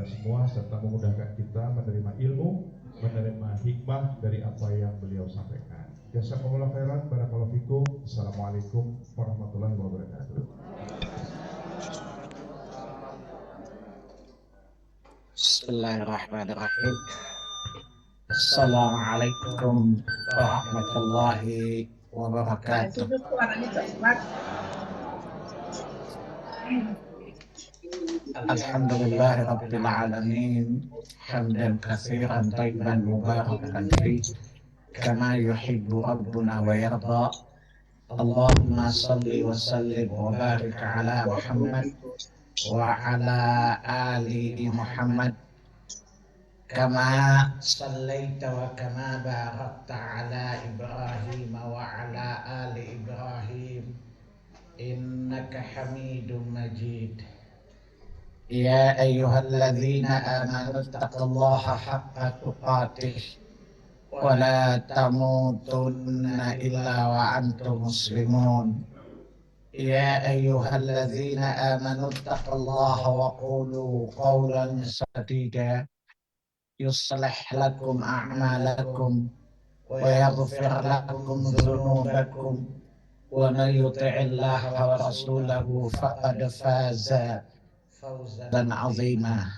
semua serta memudahkan kita menerima ilmu, menerima hikmah dari apa yang beliau sampaikan. Jazakumullah khairan, barakallahu fikum. Assalamualaikum warahmatullahi wabarakatuh. Bismillahirrahmanirrahim. Assalamualaikum warahmatullahi wabarakatuh. Alhamdulillahirabbil alamin, hamdan katsiran thayyiban mubarakan fi kama yuhibbu rabbuna wa yarda. Allahumma shalli wa sallim wa barik ala Muhammad wa ala ali Muhammad kama sallaita wa kama barakta ala Ibrahim wa ala ali Ibrahim innaka Hamidum Majid. Ya ayyuhalladzina amanu taqullaha haqqa tuqatih wa la tamutunna illa wa antum muslimun. Ya ayyuhalladzina amanu taqullaha wa qulu qawlan sadida yuslih lakum a'malakum wa yaghfir lakum dhunubakum wa man yuti'illaha wa rasulahu faqad faza fawzan 'azima.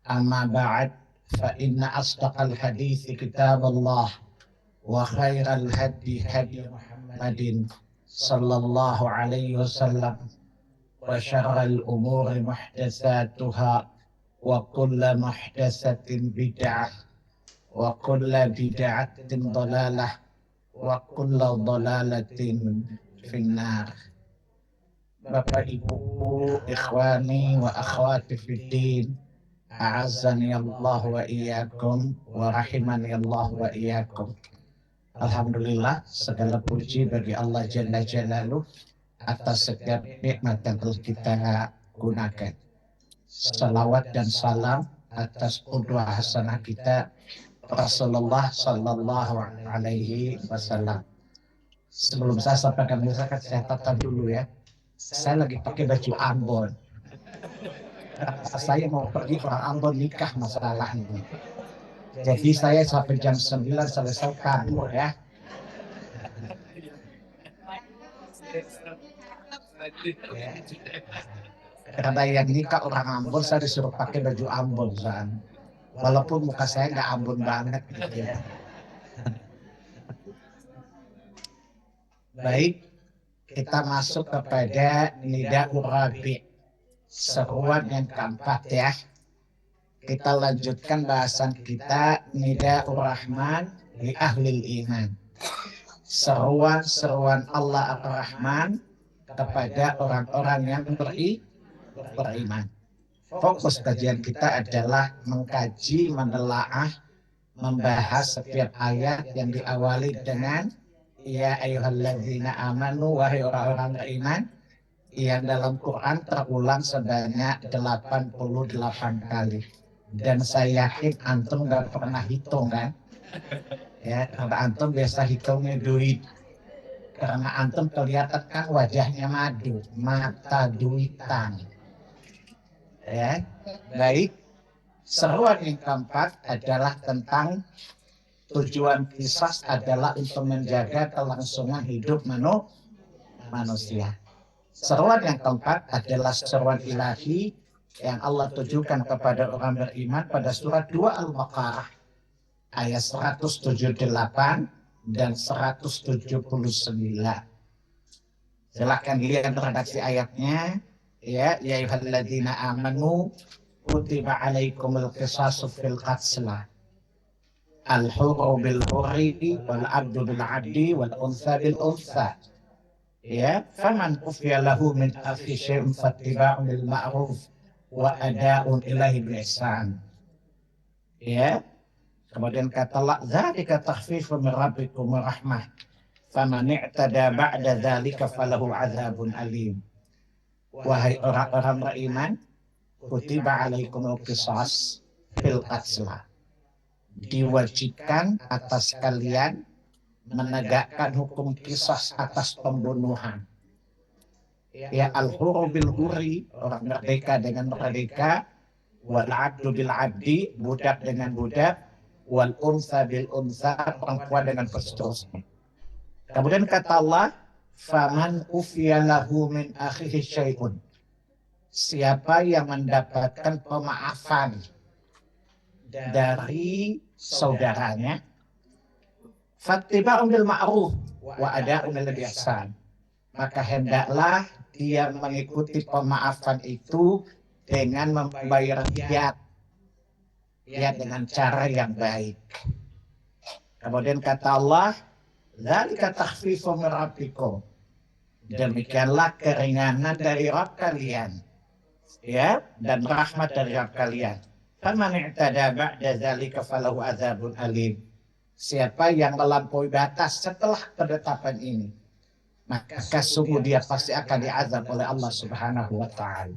Amma ba'd, fa inna asdaqal hadithi kitabullah wa khairal hadi hadi Muhammadin sallallahu alaihi wasallam wa syarrul umuri muhdatsatuha wa kullu muhdatsatin bid'ah wa kullu bid'atin dhalalah wa kullu dhalalatin finnar. Bapak Ibu, ikhwani wa akhwati fiddin, a'azzani Allah wa iyyakum wa rahimani Allah wa iyyakum. Alhamdulillah, segala puji bagi Allah Jalla Jalaluh atas setiap nikmat yang telah kita gunakan. Salawat dan salam atas qudwah hasanah kita Rasulullah sallallahu alaihi wasallam. Sebelum saya sampaikan saya tata dulu ya. Saya lagi pakai baju Ambon. Saya mau pergi orang Ambon nikah masalahnya. Jadi saya sampai jam 9 selesai kantor ya. Karena yang nikah orang Ambon, saya disuruh pakai baju Ambon kan. Walaupun muka saya nggak Ambon banget gitu ya. Baik, kita masuk kepada Nida'ur Rabi', seruan yang keempat ya. Kita lanjutkan bahasan kita Nida'ur Rahman li ahlil iman. Seruan-seruan Allah Ar-Rahman kepada orang-orang yang beriman. Fokus kajian kita adalah mengkaji, menelaah, membahas setiap ayat yang diawali dengan ya ayyuhalladzina amanu, wahai orang-orang beriman, yang dalam Quran terulang sebanyak 88 kali. Dan saya yakin antum nggak pernah hitung kan? Ya, karena antum biasa hitungnya duit. Karena antum kelihatan kan wajahnya madu, mata duitan. Ya, baik. Seruan yang keempat adalah tentang tujuan qisas adalah untuk menjaga kelangsungan hidup manusia. Seruan yang keempat adalah seruan ilahi yang Allah tujukan kepada orang beriman pada surat 2 Al-Baqarah ayat 178 dan 179. Silakan lihat redaksi ayatnya. Ya ayyuhalladzina amanu kutiba alaikumul qisasu fil qatla al-hurru bil hurri wal 'abdu bil 'abdi wal untha bil untha. Ya, faman ufiya lahu min akhi syai'un fattiba'un bil ma'ruf wa ada'un ilaihi bi ihsan. Ya. Kemudian kata Allah, dzalika takhfifun min rabbikum wa rahmah. Faman i'tada ba'da dzalika falahu 'adzabun alim. Wahai orang-orang beriman, kutiba alaikumul qisas fil qatla. Diwajibkan atas kalian menegakkan hukum qisas atas pembunuhan. Ya al-hurru bil hurri, orang merdeka dengan merdeka, wal abdu bil abdi, budak dengan budak, wal unsa bil unsa, perempuan dengan seterusnya. Kemudian kata Allah, faman ufiya lahu min akhihi syai'un. Siapa yang mendapatkan pemaafan dari saudaranya, fattiba'un bil ma'ruf wa ada'un bil ihsan. Maka hendaklah dia mengikuti pemaafan itu dengan membayar diat, ya, dengan cara yang baik. Kemudian kata Allah, dzalika takhfifun min rabbikum. Demikianlah keringanan dari Rabb kalian, ya, dan rahmat dari Rabb kalian. Faman i'tada ba'da dzalika falahu adzabun alim. Siapa yang melampaui batas setelah penetapan ini, maka sungguh dia pasti akan diazab oleh Allah Subhanahu wa taala.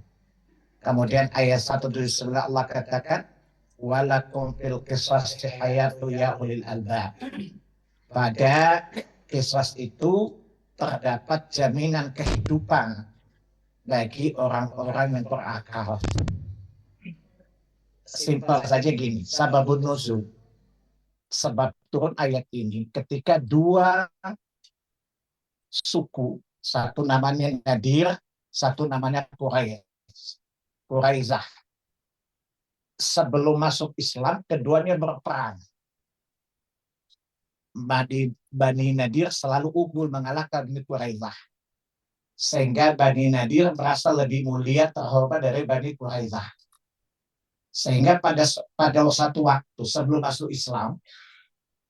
Kemudian ayat 179 Allah katakan, walakum fil qisas hayatu ya ulil albab. Pada qisas itu terdapat jaminan kehidupan bagi orang-orang yang berakal. Simpel saja gini, sababun nuzul. Sebab turun ayat ini ketika dua suku, satu namanya Nadir, satu namanya Quraizah. Sebelum masuk Islam, keduanya berperang. Bani Nadir selalu unggul mengalahkan Bani Quraizah. Sehingga Bani Nadir merasa lebih mulia terhormat dari Bani Quraizah. Sehingga pada satu waktu sebelum masuk Islam,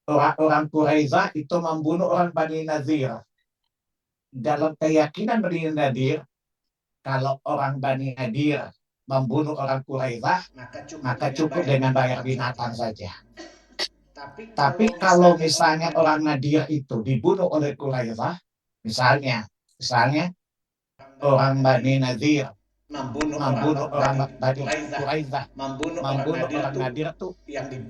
orang-orang Quraizah itu membunuh orang Bani Nadir. Dalam keyakinan Bani Nadir, kalau orang Bani Nadir membunuh orang Quraizah, maka cukup dengan bayar binatang saja. Tapi kalau misalnya orang Nadir itu dibunuh oleh Quraizah, misalnya orang Bani Nadir membunuh orang Bani Quraizah, membunuh orang Nadir itu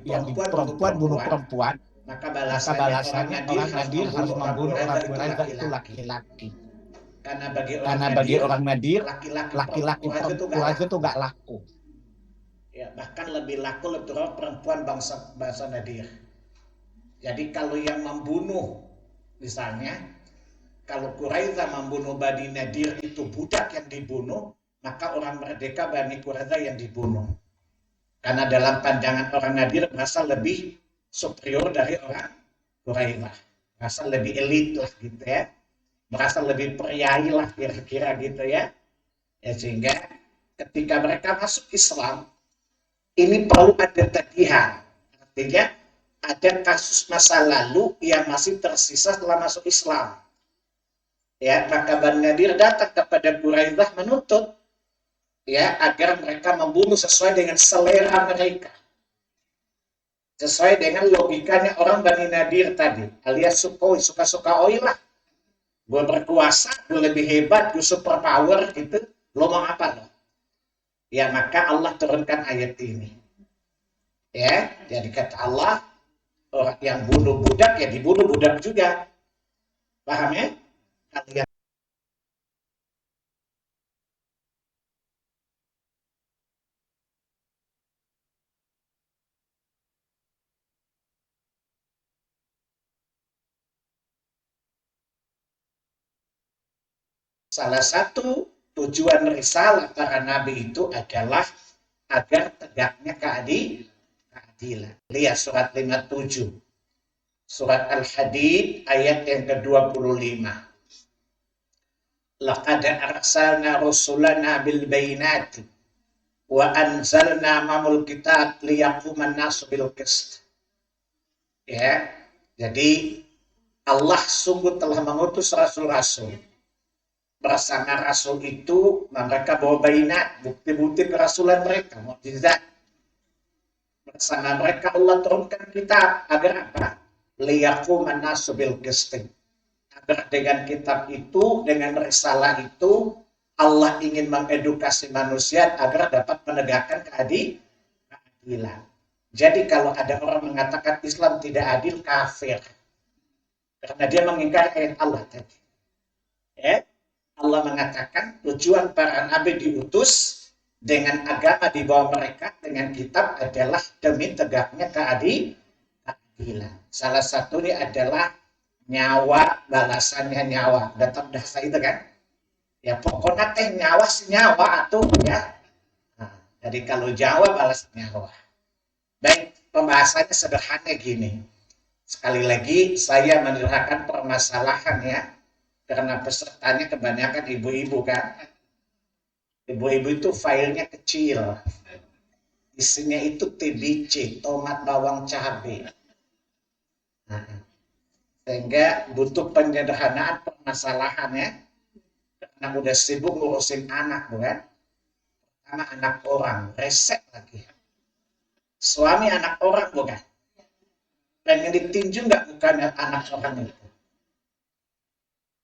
yang perempuan bunuh perempuan, maka balasannya orang Nadir harus membunuh orang Quraizah itu laki-laki. Karena bagi orang Nadir, laki-laki Quraizah itu nggak laku. Ya, bahkan lebih laku perempuan bangsa Nadir. Jadi kalau yang membunuh, misalnya, kalau Quraizah membunuh Bani Nadir itu budak yang dibunuh, maka orang merdeka Bani Quraizah yang dibunuh. Karena dalam pandangan orang Nadir merasa lebih superior dari orang Quraizah. Merasa lebih elit lah gitu ya. Merasa lebih priai lah kira-kira gitu ya. Sehingga ketika mereka masuk Islam, ini perlu ada tagihan. Artinya ada kasus masa lalu yang masih tersisa setelah masuk Islam. Ya, maka Bani Nadir datang kepada Quraizah menuntut ya agar mereka membunuh sesuai dengan selera mereka. Sesuai dengan logikanya orang Bani Nadir tadi, alias suka-suka lah. Gue berkuasa, gue lebih hebat, gue super power gitu. Lo mau apa lo? Ya, maka Allah turunkan ayat ini. Ya, jadi kata Allah, orang yang bunuh budak ya dibunuh budak juga. Paham ya? Kalian salah satu tujuan risalah para nabi itu adalah agar tegaknya keadilan. Lihat surat 57. Surat Al-Hadid ayat yang ke-25. Laqad arsalna rusulana bil bayinati wa anzalna ma'al kitab liyaquman nasu bil qist. Ya, jadi Allah sungguh telah mengutus rasul-rasul. Bersama rasul itu mereka bawa bayinat, bukti-bukti kerasulan mereka, mukjizat. Bersama mereka Allah turunkan kitab agar apa? Liyaquman nasu bil qist. Agar dengan kitab itu, dengan risalah itu, Allah ingin mengedukasi manusia agar dapat menegakkan keadilan. Jadi kalau ada orang mengatakan Islam tidak adil, kafir. Karena dia mengingkari ayat Allah tadi. Ya? Allah mengatakan tujuan para nabi diutus dengan agama di bawah mereka, dengan kitab adalah demi tegaknya keadilan. Salah satunya adalah nyawa, balasannya nyawa. Datang dasar itu kan. Ya pokoknya nyawa senyawa atuh ya. Nah, jadi kalau Jawa balas nyawa. Baik, pembahasannya sederhana gini. Sekali lagi saya menerangkan permasalahan ya. Karena pesertanya kebanyakan ibu-ibu kan. Ibu-ibu itu filenya kecil. Isinya itu TBC, tomat bawang cabai. Nah, sehingga butuh penyederhanaan permasalahannya. Karena udah sibuk ngurusin anak, bukan? Karena anak orang, resek lagi. Suami anak orang, bukan? Pengen ditinju nggak bukan anak orang itu?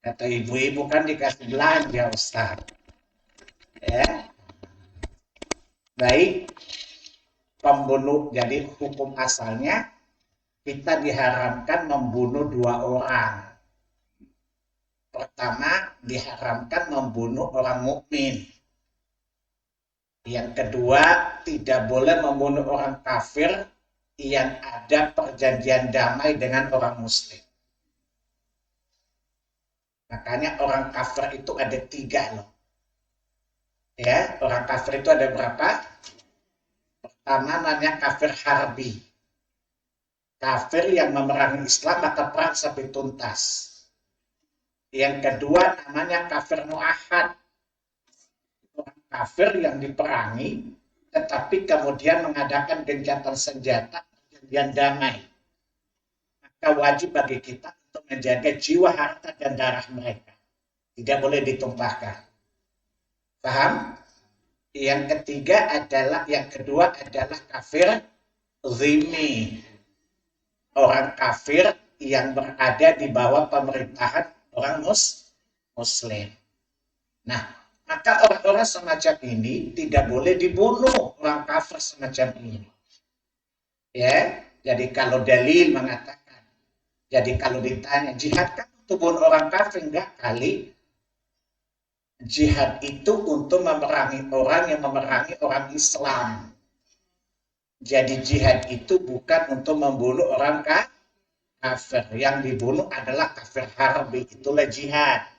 Kata ibu-ibu kan dikasih belanja, Ustaz. Ya. Baik, pembunuh, jadi hukum asalnya kita diharamkan membunuh 2 orang. Pertama, diharamkan membunuh orang mukmin. Yang kedua, tidak boleh membunuh orang kafir yang ada perjanjian damai dengan orang muslim. Makanya orang kafir itu ada 3 loh. Ya, orang kafir itu ada berapa? Pertama namanya kafir harbi. Kafir yang memerangi Islam maka perang sampai tuntas. Yang kedua namanya kafir mu'ahad. Orang kafir yang diperangi tetapi kemudian mengadakan gencatan senjata perjanjian damai. Maka wajib bagi kita untuk menjaga jiwa, harta, dan darah mereka. Tidak boleh ditumpahkan. Paham? Yang kedua adalah kafir zimmi. Orang kafir yang berada di bawah pemerintahan orang muslim. Nah, maka orang-orang semacam ini tidak boleh dibunuh, orang kafir semacam ini. Ya, jadi kalau dalil mengatakan, jadi kalau ditanya jihad kan untuk bunuh orang kafir, enggak kali. Jihad itu untuk memerangi orang yang memerangi orang Islam. Jadi jihad itu bukan untuk membunuh orang kafir. Yang dibunuh adalah kafir harbi. Itulah jihad.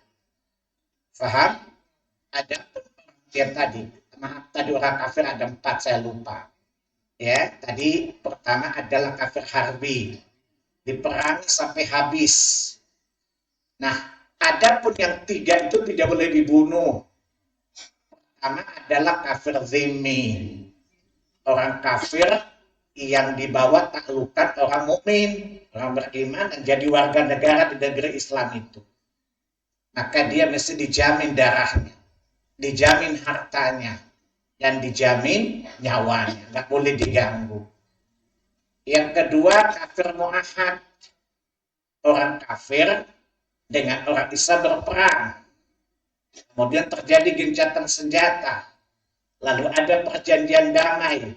Faham? Ada yang tadi. Maaf, tadi orang kafir ada 4, saya lupa. Ya, tadi pertama adalah kafir harbi. Diperangi sampai habis. Nah, adapun yang 3 itu tidak boleh dibunuh. Pertama adalah kafir zimmi. Orang kafir yang dibawa taklukan orang mukmin, orang beriman dan jadi warga negara di negeri Islam itu. Maka dia mesti dijamin darahnya, dijamin hartanya, dan dijamin nyawanya, nggak boleh diganggu. Yang kedua kafir mu'ahad. Orang kafir dengan orang Islam berperang. Kemudian terjadi gencatan senjata. Lalu ada perjanjian damai.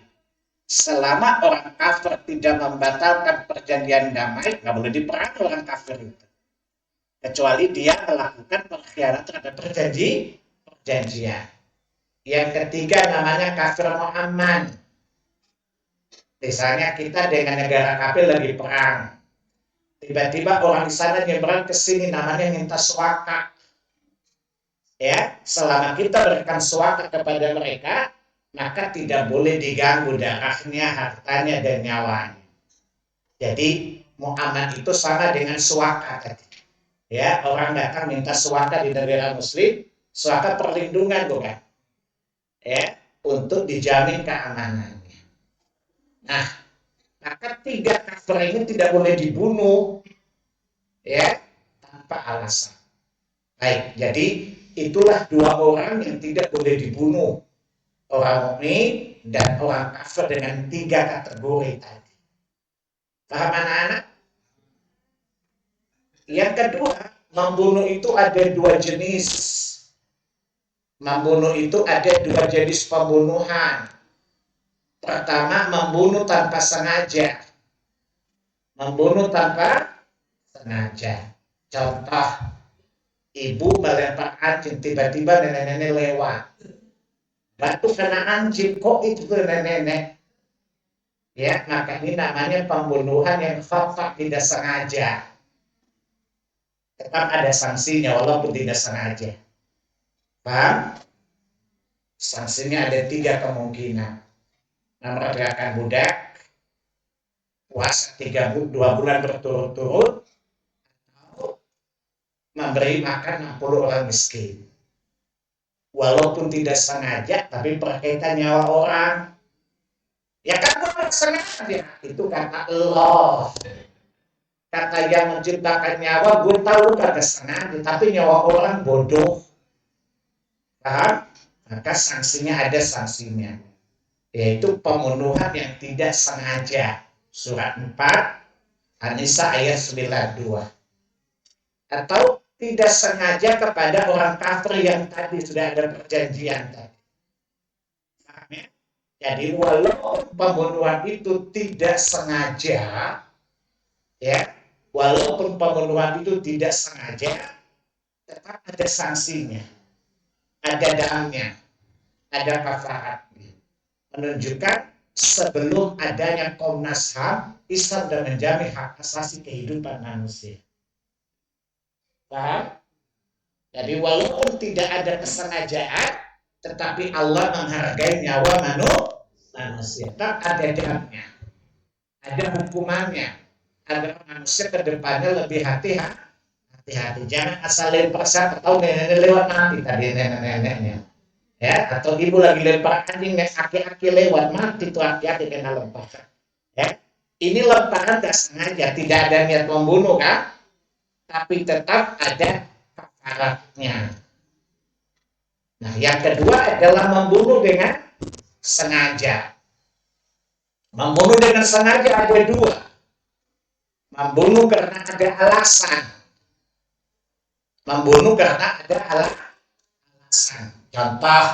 Selama orang kafir tidak membatalkan perjanjian damai, nggak boleh diperangi orang kafir itu. Kecuali dia melakukan perkhianatan terhadap perjanjian. Yang ketiga namanya kafir mu'amman. Misalnya kita dengan negara kafir lagi perang. Tiba-tiba orang di sana nyebrang ke sini namanya minta suaka. Ya, selama kita berikan suaka kepada mereka, maka tidak boleh diganggu darahnya, hartanya, dan nyawanya. Jadi mu'aman itu sama dengan suaka tadi. Ya, orang datang minta suaka di negara muslim, suaka perlindungan bukan? Ya, untuk dijamin keamanannya. Nah, maka 3 kafir ini tidak boleh dibunuh, ya, tanpa alasan. Baik, jadi itulah 2 orang yang tidak boleh dibunuh. Orang mukmin dan orang kafir dengan 3 kategori tadi. Paham anak-anak? Yang kedua, membunuh itu ada 2 jenis. Membunuh itu ada 2 jenis pembunuhan. Pertama, membunuh tanpa sengaja. Membunuh tanpa sengaja. Contoh, ibu melempar anjing, tiba-tiba nenek-nenek lewat. Batu kena anjing, kok itu nenek-nenek? Ya, maka ini namanya pembunuhan yang khata, tidak sengaja. Tetap ada sanksinya walaupun tidak sengaja. Paham? Sanksinya ada 3 kemungkinan. Memerdekakan budak, puasa 2 bulan berturut-turut, atau memberi makan 60 orang miskin. Walaupun tidak sengaja, tapi berkaitan nyawa orang. Ya kan bukan sengaja. Itu kata Allah. Kata yang menciptakan nyawa, gue tahu kata sengaja, tapi nyawa orang bodoh. Paham? Maka sanksinya ada sanksinya. Yaitu pembunuhan yang tidak sengaja. Surat 4, An-Nisa ayat 92. Atau tidak sengaja kepada orang kafir yang tadi sudah ada perjanjian tadi. Paham ya? Jadi walaupun pembunuhan itu tidak sengaja, ya, walaupun pembunuhan itu tidak sengaja, tetap ada sanksinya, ada damnya, ada kafaratnya. Menunjukkan sebelum adanya Komnas HAM, Islam sudah menjamin hak asasi kehidupan manusia. Paham? Jadi walaupun tidak ada kesengajaan, tetapi Allah menghargai nyawa manusia. Tetap ada damnya, ada hukumannya, agar manusia ke depannya lebih hati-hati. Jangan asal lempar saja, atau nenek lewat mati tadi nenek-neneknya. Ya, atau ibu lagi lempar anjing, aki-aki lewat mati tuh, hati-hati kena lempar. Ya, ini lemparan tidak sengaja, tidak ada niat membunuh kan? Tapi tetap ada kafaratnya. Nah, yang kedua adalah membunuh dengan sengaja. Membunuh dengan sengaja ada 2. Membunuh karena ada alasan. Membunuh karena ada alasan. Contoh,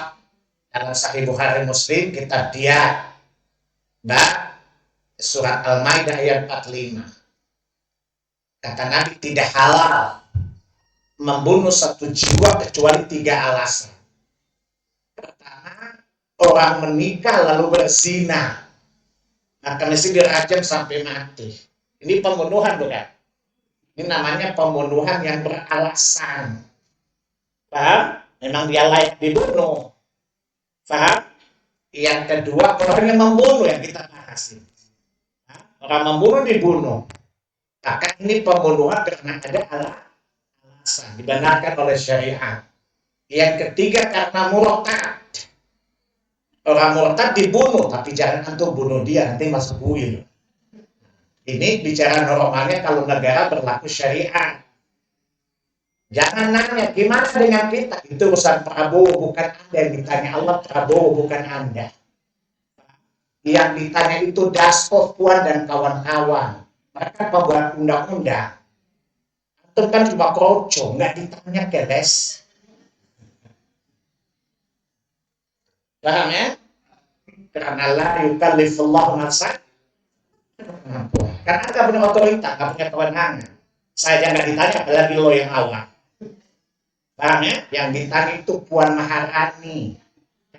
dalam Sahih Bukhari Muslim, kitab Diyat, surat Al-Maidah ayat 45. Kata Nabi, tidak halal membunuh satu jiwa kecuali 3 alasan. Pertama, orang menikah lalu berzina, maka mesti dirajam sampai mati. Ini pembunuhan bukan? Ini namanya pembunuhan yang beralasan. Paham? Memang dia layak dibunuh. Paham? Yang kedua, orang yang membunuh yang kita bahas ini. Orang membunuh dibunuh. Maka ini pembunuhan karena ada alasan, dibenarkan oleh syariat. Yang ketiga karena murtad. Orang murtad dibunuh, tapi jangan antum bunuh dia, nanti masuk kuil. Ini bicara normalnya kalau negara berlaku syariat. Jangan nanya, gimana dengan kita? Itu urusan Prabowo, bukan Anda yang ditanya. Allah Prabowo, bukan Anda. Yang ditanya itu Dasko, Puan, dan kawan-kawan. Mereka pembuat undang-undang. Itu kan cuma kroco, nggak ditanya keles. Paham ya? Karena la yukallifullahu nafsan. Karena nggak punya otoritas, nggak punya kewenangan. Saya aja nggak ditanya, apalagi lo yang awam. Paham ya? Yang ditanya itu Puan Maharani.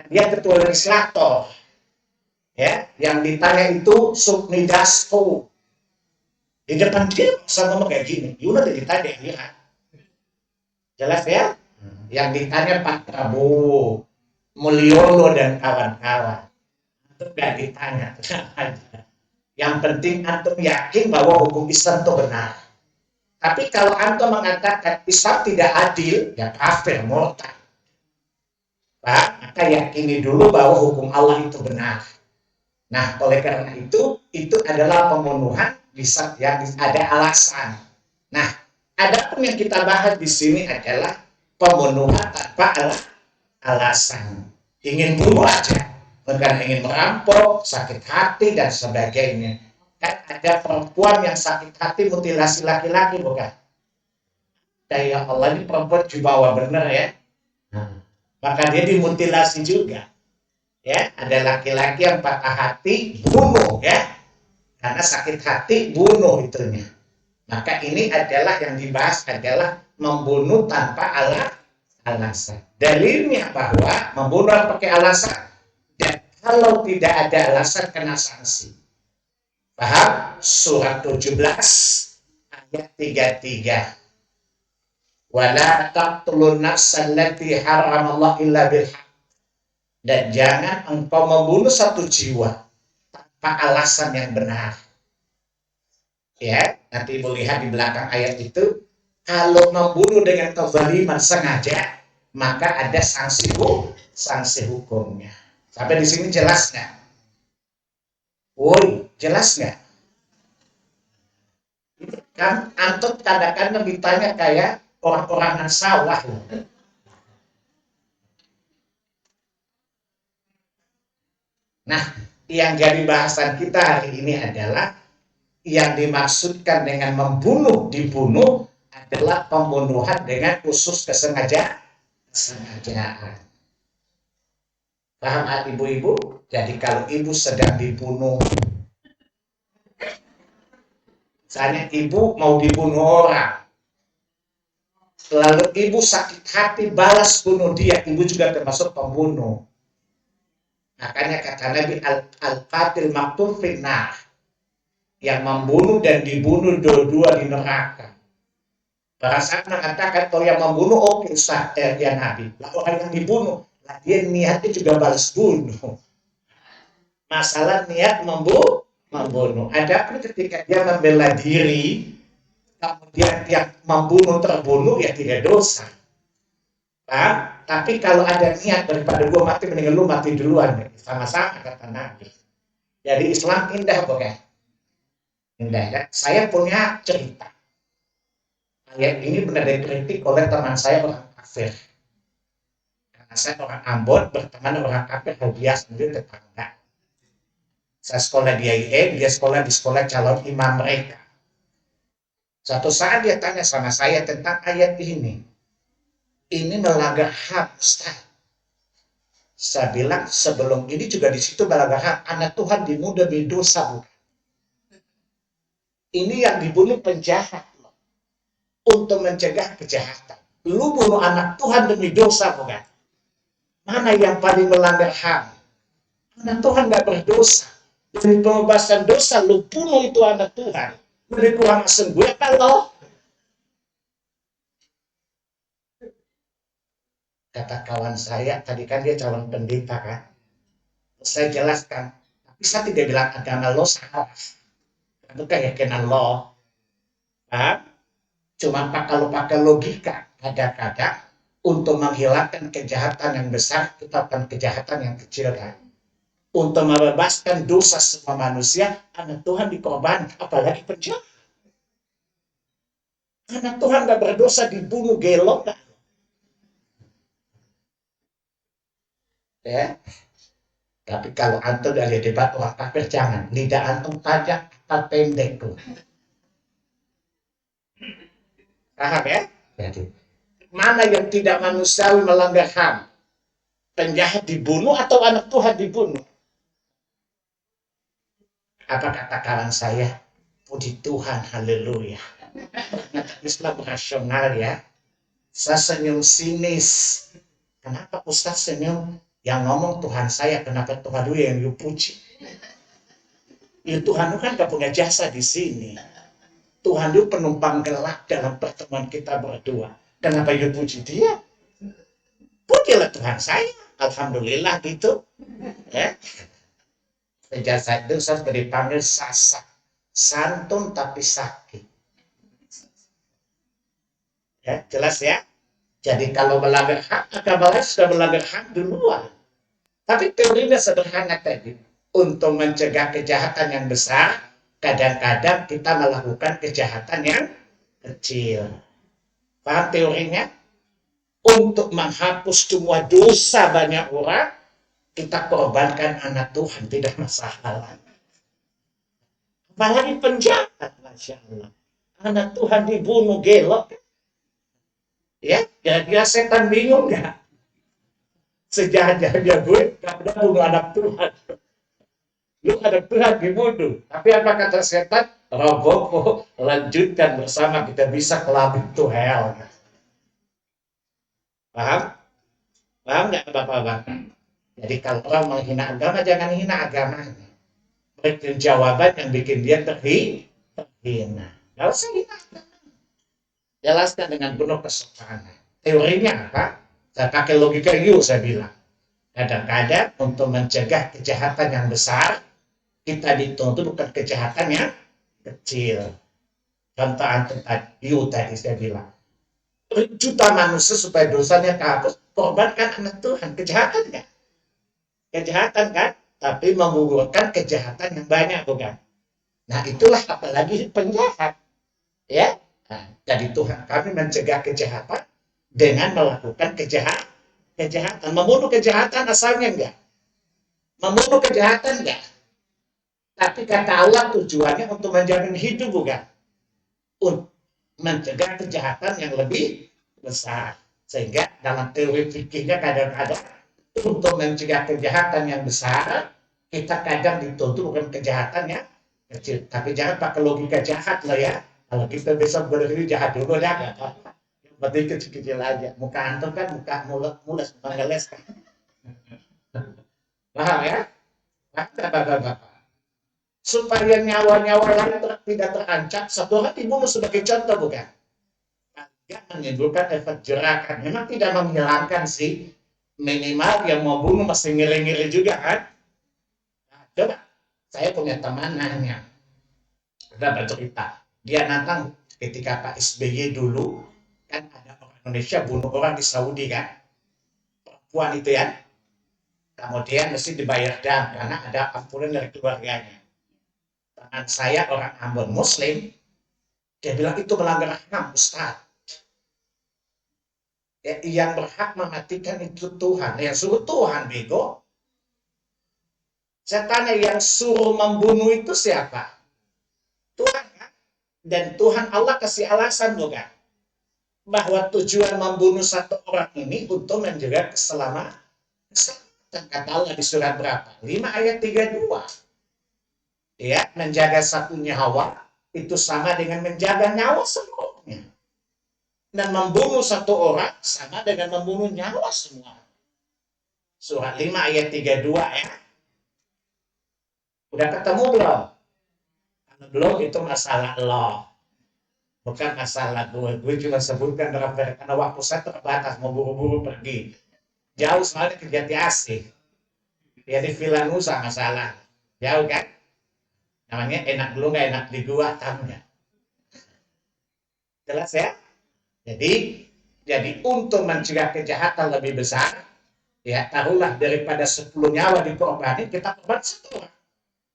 Dia ketua legislator. Ya, yang ditanya itu Sukmi Dasko. Di depan dia sama kayak gini. Yuna ditanya dia. Jelas ya? Yang ditanya Pak Prabowo, Mulyono dan kawan-kawan. Itu nggak ditanya. Yang penting antum yakin bahwa hukum Islam itu benar. Tapi kalau antum mengatakan Islam tidak adil, ya kafir, murtad. Maka yakini dulu bahwa hukum Allah itu benar. Nah, oleh karena itu adalah pembunuhan bisa yang ada alasan. Nah, adapun yang kita bahas di sini adalah pembunuhan tanpa alasan. Ingin bunuh aja, bukan ingin merampok, sakit hati dan sebagainya. Kan ada perempuan yang sakit hati mutilasi laki-laki, bukan? Ya Allah, ini perempuan jubawa bener ya. Maka dia dimutilasi juga. Ya, ada laki-laki yang patah hati, bunuh ya. Karena sakit hati, bunuh itunya. Maka ini adalah yang dibahas adalah membunuh tanpa alasan. Dalilnya bahwa membunuh pakai alasan. Dan kalau tidak ada alasan kena sanksi. Paham? Surat 17 ayat 33. Wala taqtulun nafsan allati haramallahu illa bil haqq. Dan jangan engkau membunuh satu jiwa tanpa alasan yang benar. Ya, nanti ibu lihat di belakang ayat itu, kalau membunuh dengan kezaliman sengaja, maka ada sanksi hukumnya. Sampai di sini jelas nggak? Woi, jelas nggak? Kan antum kadang-kadang ditanya kayak orang-orangan sawah. Nah, yang jadi bahasan kita hari ini adalah yang dimaksudkan dengan dibunuh adalah pembunuhan dengan khusus kesengajaan. Paham ibu-ibu? Jadi kalau ibu sedang dibunuh, misalnya ibu mau dibunuh orang, lalu ibu sakit hati balas bunuh dia, ibu juga termasuk pembunuh. Makanya kata Nabi, al-qatil maktul finnar, yang membunuh dan dibunuh dua-dua di neraka. Para sahabat mengatakan kalau yang membunuh oke, ya Nabi. Lah orang yang dibunuh, lah dia niatnya juga balas bunuh. Masalah niat membunuh. Adapun ketika dia membela diri, kemudian dia membunuh terbunuh, ya tidak dosa. Nah, tapi kalau ada niat daripada gue mati, mendingan lu mati duluan, sama-sama kata Nabi. Jadi Islam indah bukan? Indah. Saya punya cerita. Ayat ini benar dikritik oleh teman saya orang kafir. Karena saya orang Ambon berteman orang kafir, biasa sendiri tetangga. Saya sekolah di IAIN, dia sekolah di sekolah calon imam mereka. Suatu saat dia tanya sama saya tentang ayat ini. Ini melanggar hak, Ustaz. Saya bilang sebelum ini juga di situ melanggar hak. Anak Tuhan dibunuh demi dosa, bukan? Ini yang dibunuh penjahat loh. Untuk mencegah kejahatan. Lu bunuh anak Tuhan demi dosa, bukan? Mana yang paling melanggar hak? Anak Tuhan nggak berdosa. Demi pembebasan dosa, lu bunuh itu anak Tuhan. Lebih kurang asem gue kalau kata kawan saya, tadi kan dia calon pendeta kan. Saya jelaskan, tapi saya tidak bilang agama lo salah. Itu keyakinan lo. Cuma kalau pakai logika, kadang-kadang untuk menghilangkan kejahatan yang besar, tetapkan kejahatan yang kecil kan. Untuk membebaskan dosa semua manusia, anak Tuhan dikorbankan, apalagi penjahat. Anak Tuhan gak berdosa dibunuh gelok. Ya. Tapi kalau antum dari debat orang kafir, jangan. Lidah antum tajam, tak pendek tuh. Paham ya? Jadi, mana yang tidak manusiawi melanggar HAM? Penjahat dibunuh atau anak Tuhan dibunuh? Apa kata kawan saya? Puji Tuhan, haleluya. Islam rasional ya. Saya senyum sinis. Kenapa Ustaz senyum? Yang ngomong Tuhan saya, kenapa Tuhan dulu yang you puji? Ya Tuhan kan gak punya jasa di sini. Tuhan itu penumpang gelap dalam pertemuan kita berdua. Kenapa you puji dia? Pujilah Tuhan saya. Alhamdulillah gitu. Ya. Sejak saat itu saya dipanggil Sasa. Santun tapi sakit. Ya, jelas ya? Jadi kalau melanggar hak, agama lain sudah melanggar hak duluan. Tapi teorinya sederhana tadi. Untuk mencegah kejahatan yang besar, kadang-kadang kita melakukan kejahatan yang kecil. Paham teorinya? Untuk menghapus semua dosa banyak orang, kita korbankan anak Tuhan, tidak masalah. Apalagi penjahat, Masya Allah. Anak Tuhan dibunuh gelok. Ya, kira-kira setan bingung nggak? Sejahat-jahatnya gue, gak pernah bunuh anak Tuhan. Lu anak Tuhan dibunuh. Tapi apa kata setan? Roboh, lanjutkan bersama, kita bisa kelabit to hell. Paham? Paham nggak Bapak-Bapak? Jadi kalau orang menghina agama, jangan hina agamanya. bikin jawaban yang bikin dia terhina. Gak usah ditanya. Jelaskan dengan penuh kesopanan. Teorinya apa? Saya pakai logika saya bilang. Kadang-kadang untuk mencegah kejahatan yang besar, kita dituntut bukan kejahatan yang kecil. Contoh antum tadi saya bilang. Juta manusia supaya dosanya kehapus, korbankan anak Tuhan. Kejahatan kan? Kejahatan kan? Tapi menggugurkan kejahatan yang banyak, bukan? Nah, itulah apalagi penjahat. Ya, nah, jadi Tuhan kami mencegah kejahatan dengan melakukan kejahatan. Membunuh kejahatan asalnya enggak. Membunuh kejahatan enggak. Tapi kata Allah tujuannya untuk menjamin hidup, bukan? Untuk mencegah kejahatan yang lebih besar. Sehingga dalam teori fikihnya kadang-kadang untuk mencegah kejahatan yang besar, kita kadang dituntut bukan kejahatan yang kecil. Tapi jangan pakai logika jahat lah ya. Kalau kita besok berdiri jahat dulu ya nggak apa-apa. Yang penting kecil-kecil aja. Muka antum kan muka mules, bukan ngeles kan. Paham ya? Bapak-bapak. Supaya nyawa-nyawa lain tidak terancam, satu orang dibunuh sebagai contoh, bukan? Tidak menimbulkan efek jerakan. Memang tidak menghilangkan sih. Minimal yang mau bunuh masih ngiri-ngiri juga kan? Nah, coba, saya punya teman nanya. Ada bercerita. Dia nantang ketika Pak SBY dulu, kan ada orang Indonesia bunuh orang di Saudi kan? Perempuan itu ya. Kemudian mesti dibayar dam karena ada ampunan dari keluarganya. Teman saya orang Ambon Muslim, dia bilang itu melanggar HAM, Ustaz. Ya, yang berhak mematikan itu Tuhan. Yang suruh Tuhan, bego. Saya tanya, yang suruh membunuh itu siapa? Tuhan kan? Dan Tuhan Allah kasih alasan bukan? Bahwa tujuan membunuh satu orang ini untuk menjaga keselamatan. Kata Allah di surat berapa? 5 ayat 32. Ya, menjaga satu nyawa itu sama dengan menjaga nyawa seluruhnya. Dan membunuh satu orang sama dengan membunuh nyawa semua. Surat 5 ayat 32 ya. Udah ketemu belum? Kalau belum itu masalah lo. Bukan masalah gue. Gue cuma sebutkan karena waktu saya terbatas mau buru-buru pergi. Jauh soalnya ke Jati Asih. Ya di Villa Nusa masalah. Jauh kan? Namanya enak dulu nggak enak di gua tamunya. Jelas ya? Jadi untuk mencegah kejahatan lebih besar, ya taruhlah daripada 10 nyawa dikorbanin, kita korban 1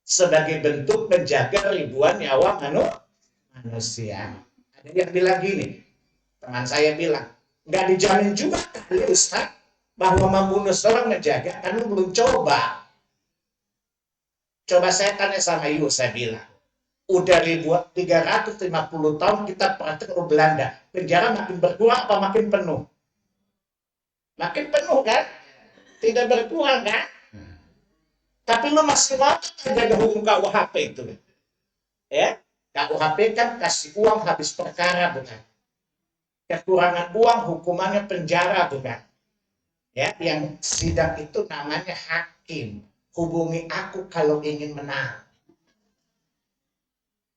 sebagai bentuk menjaga ribuan nyawa manusia. Ada yang bilang gini, teman saya bilang, nggak dijamin juga kali Ustaz bahwa membunuh seorang menjaga, karena belum coba. Coba saya tanya sama Yu, saya bilang, udah 350 tahun kita praktek ke Belanda, penjara makin berkurang apa makin penuh? Makin penuh kan? Tidak berkurang kan? Tapi lu masih mau jaga hukum KUHP itu. Ya, KUHP kan kasih uang habis perkara, bukan? Kekurangan uang hukumannya penjara, bukan? Ya, yang sidang itu namanya hakim. Hubungi aku kalau ingin menang.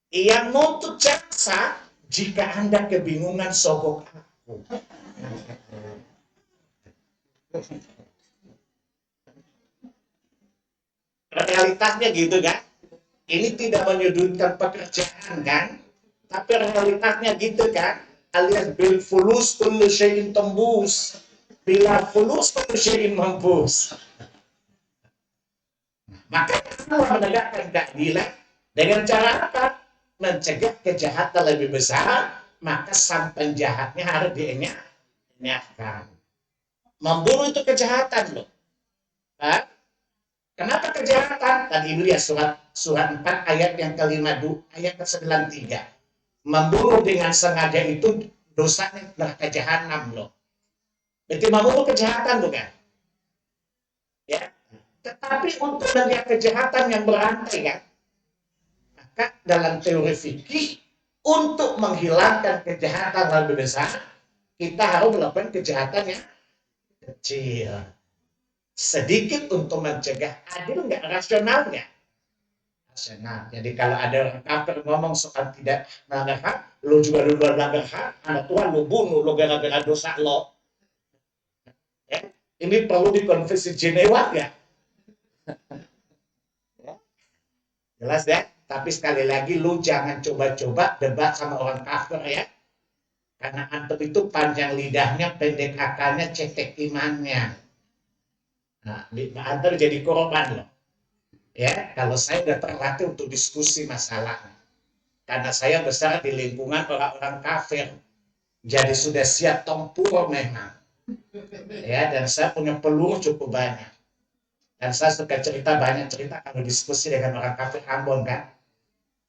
Yang nuntut jaksa jika Anda kebingungan sogok aku. Realitasnya gitu kan? Ini tidak menyudutkan pekerjaan kan? Tapi realitasnya gitu kan? Alias bil fulus kullu syai'in tembus. Bila fulus kullu syai'in mampus. Maka Allah menegakkan keadilan dengan cara apa? Mencegah kejahatan lebih besar, maka sang penjahatnya harus dienyahkan. Membunuh itu kejahatan loh. Nah, kenapa kejahatan? Tadi dulu ya surat 4 ayat yang ke-52, ayat ke-93. Membunuh dengan sengaja itu dosanya neraka jahanam loh. Berarti membunuh kejahatan bukan? Ya. Tetapi untuk melihat kejahatan yang berantai kan, maka dalam teori fikih untuk menghilangkan kejahatan lebih besar, kita harus melakukan kejahatan yang kecil. Sedikit untuk mencegah, adil nggak rasionalnya? Nah, jadi kalau ada orang kafir ngomong soal tidak melanggar hak, lo juga duluan melanggar hak, anak Tuhan lo bunuh lo gara-gara dosa lo. Ya. Ini perlu dikonfesi Jenewa ya. Jelas ya? Tapi sekali lagi lu jangan coba-coba debat sama orang kafir ya. Karena antum itu panjang lidahnya, pendek akalnya, cetek imannya. Nah, antum jadi korban loh. Ya, kalau saya udah terlatih untuk diskusi masalah. Karena saya besar di lingkungan orang-orang kafir. Jadi sudah siap tempur memang. Ya, dan saya punya peluru cukup banyak. Dan saya suka cerita, banyak cerita kalau diskusi dengan orang kafir Ambon kan.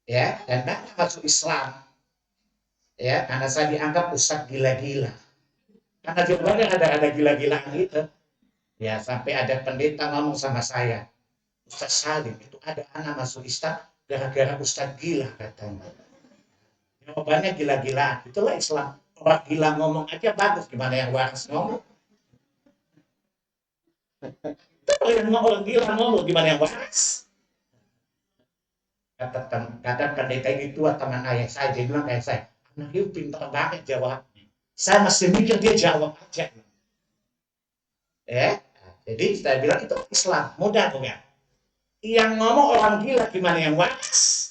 Ya, dan banyak masuk Islam. Ya, karena saya dianggap ustadz gila-gila. Karena jawabannya ada gila-gilaan gitu. Ya, sampai ada pendeta ngomong sama saya, Ustaz Salim, itu ada anak masuk Islam gara-gara ustadz gila katanya. Jawabannya gila-gilaan. Itulah Islam. Orang gila ngomong aja bagus, gimana yang waras ngomong? Itu orang gila ngomong, gimana yang waras? Kata pendeta ini tua teman ayah saya, dia bilang kayak saya, anak itu pintar banget jawabnya. Saya masih mikir dia jawab aja. Ya, jadi saya bilang itu Islam, mudah bukan? Yang ngomong orang gila, gimana yang waras?